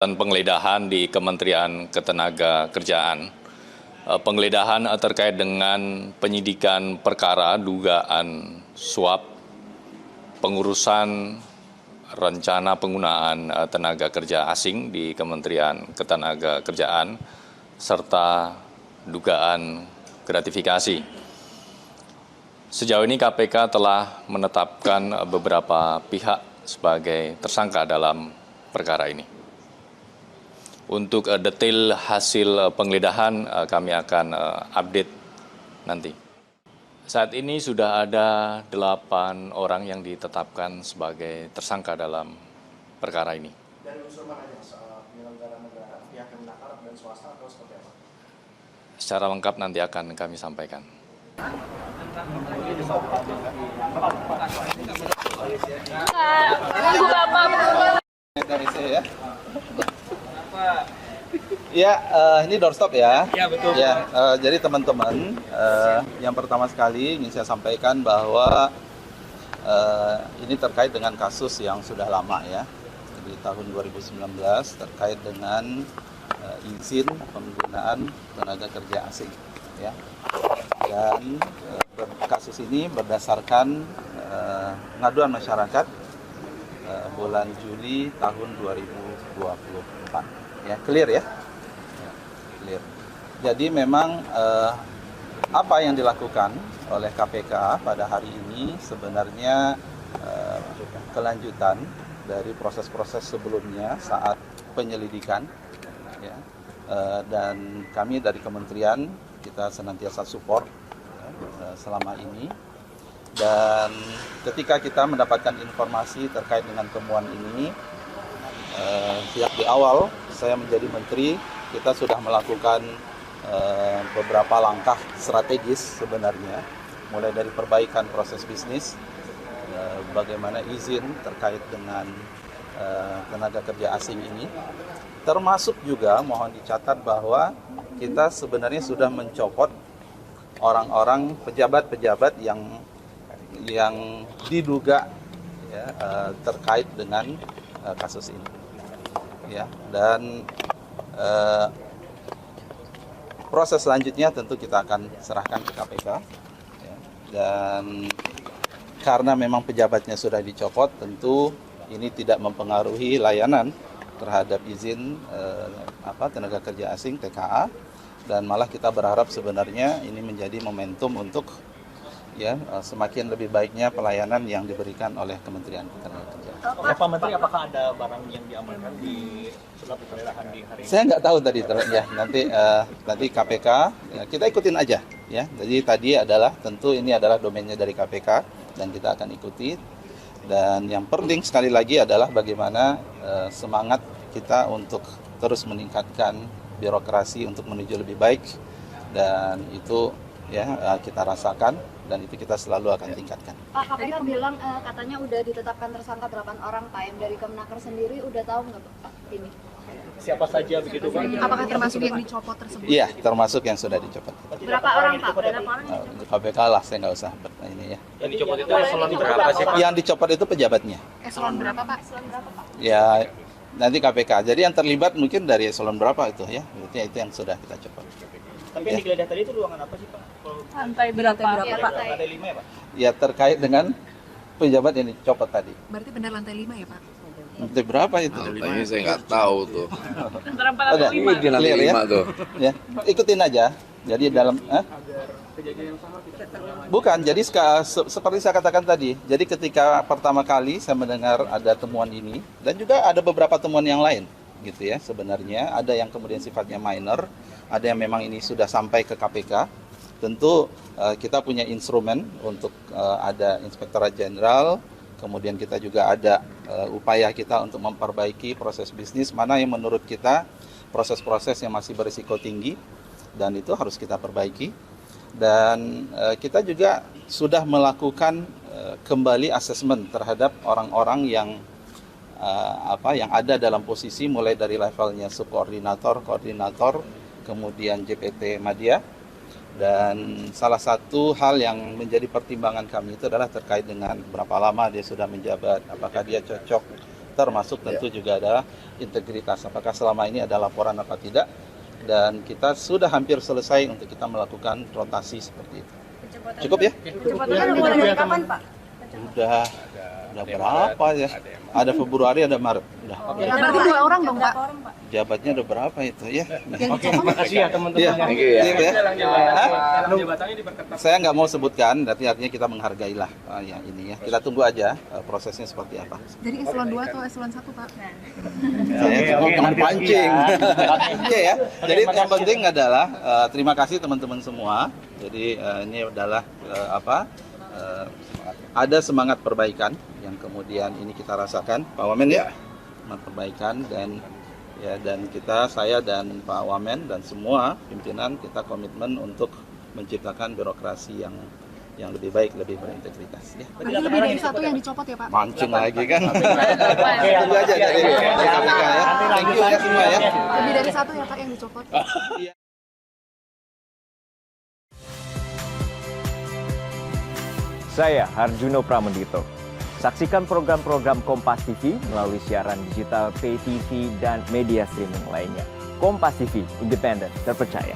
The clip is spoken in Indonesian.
dan penggeledahan di Kementerian Ketenagakerjaan. Penggeledahan terkait dengan penyidikan perkara dugaan suap pengurusan rencana penggunaan tenaga kerja asing di Kementerian Ketenagakerjaan serta dugaan gratifikasi. Sejauh ini KPK telah menetapkan beberapa pihak sebagai tersangka dalam perkara ini. Untuk detail hasil penggeledahan kami akan update nanti. Saat ini sudah ada 8 orang yang ditetapkan sebagai tersangka dalam perkara ini. Dari unsur mana aja, penyelenggara negara, pihak yang menakar dan swasta atau seperti apa? Secara lengkap nanti akan kami sampaikan. Tunggu Bapak. Dari saya ya. Ya, ini doorstop ya. Ya, betul. Ya, jadi teman-teman, yang pertama sekali ingin saya sampaikan bahwa ini terkait dengan kasus yang sudah lama ya. Di tahun 2019 terkait dengan izin penggunaan tenaga kerja asing ya. Dan kasus ini berdasarkan pengaduan masyarakat bulan Juli tahun 2024 ya, clear ya. Clear. Jadi memang apa yang dilakukan oleh KPK pada hari ini sebenarnya kelanjutan dari proses-proses sebelumnya saat penyelidikan ya. Dan kami dari kementerian kita senantiasa support selama ini. Dan ketika kita mendapatkan informasi terkait dengan temuan ini, sejak di awal saya menjadi menteri, kita sudah melakukan beberapa langkah strategis sebenarnya, mulai dari perbaikan proses bisnis, bagaimana izin terkait dengan tenaga kerja asing ini, termasuk juga mohon dicatat bahwa kita sebenarnya sudah mencopot orang-orang pejabat-pejabat yang diduga ya, terkait dengan kasus ini ya. Dan proses selanjutnya tentu kita akan serahkan ke KPK ya. Dan karena memang pejabatnya sudah dicopot, tentu ini tidak mempengaruhi layanan terhadap izin tenaga kerja asing TKA, dan malah kita berharap sebenarnya ini menjadi momentum untuk ya semakin lebih baiknya pelayanan yang diberikan oleh Kementerian Ketenagakerjaan. Pak Menteri, apakah ada barang yang diamankan di surat penggeledahan di hari ini? Saya nggak tahu tadi ya, nanti KPK ya, kita ikutin aja ya. Jadi tadi adalah tentu ini adalah domainnya dari KPK dan kita akan ikuti. Dan yang penting sekali lagi adalah bagaimana semangat kita untuk terus meningkatkan birokrasi untuk menuju lebih baik, dan itu ya kita rasakan dan itu kita selalu akan tingkatkan. Pak, KPK bilang katanya udah ditetapkan tersangka 8 orang, Pak. Yang dari Kemenaker sendiri udah tahu nggak Pak ini? Siapa saja begitu, Pak? Apakah termasuk yang dicopot tersebut? Iya, termasuk yang sudah dicopot. Berapa orang Pak? Berapa orang? KPK lah, saya nggak usah ini ya. Yang dicopot itu eselon berapa sih, Pak? Yang dicopot itu pejabatnya. Eselon berapa Pak? Eselon berapa Pak? Ya nanti KPK. Jadi yang terlibat mungkin dari eselon berapa itu ya. Itu yang sudah kita copot. Tapi yang digeledah tadi itu ruangan apa sih, Pak? Lantai berapa Pak? Lantai 5 ya, Pak? Ya terkait dengan pejabat yang dicopot tadi. Berarti benar lantai 5 ya Pak? Lantai berapa itu? Lantainya saya nggak tahu tuh. Antara 4 Ada dan 5. Di lantai clear ya? 5 tuh. Ya, ikutin aja. Jadi dalam bukan, jadi seperti saya katakan tadi. Jadi ketika pertama kali saya mendengar ada temuan ini, dan juga ada beberapa temuan yang lain gitu ya. Sebenarnya ada yang kemudian sifatnya minor, ada yang memang ini sudah sampai ke KPK. Tentu kita punya instrumen untuk ada Inspektorat Jenderal, kemudian kita juga ada upaya kita untuk memperbaiki proses bisnis, mana yang menurut kita proses-proses yang masih berisiko tinggi, dan itu harus kita perbaiki. Dan kita juga sudah melakukan kembali asesmen terhadap orang-orang yang yang ada dalam posisi mulai dari levelnya subkoordinator, koordinator, kemudian JPT Madya. Dan salah satu hal yang menjadi pertimbangan kami itu adalah terkait dengan berapa lama dia sudah menjabat, apakah dia cocok termasuk tentu juga ada integritas. Apakah selama ini ada laporan apa tidak? Dan kita sudah hampir selesai untuk kita melakukan rotasi seperti itu. Cukup ya? Pencopotan mulai dari kapan, Pak? Udah berapa ya? Ada Februari, ada Maret. Udah. Berarti 2 orang dong, Pak? Jabatnya ada berapa itu ya? Oke, makasih ya teman-teman. Iya. Thank you ya. Jabatannya diperketat. Saya nggak mau sebutkan, artinya kita menghargailah yang ini ya. Kita tunggu aja prosesnya seperti apa. Dari eselon 2 atau eselon 1, Pak? Saya cuma pancing. Iya ya. Jadi yang penting adalah terima kasih teman-teman semua. Jadi ini adalah ada semangat perbaikan yang kemudian ini kita rasakan, Pak Wamen ya. Semangat perbaikan dan saya dan Pak Wamen dan semua pimpinan kita komitmen untuk menciptakan birokrasi yang lebih baik, lebih berintegritas ya. Berarti lebih dari 1 yang dicopot ya, Pak? Mancing lagi kan. Tunggu aja dari KPK ya. Thank you ya semua ya. Lebih dari 1 ya, Pak, yang dicopot? Saya Harjuno Pramendito. Saksikan program-program Kompas TV melalui siaran digital, pay TV, dan media streaming lainnya. Kompas TV, independen, terpercaya.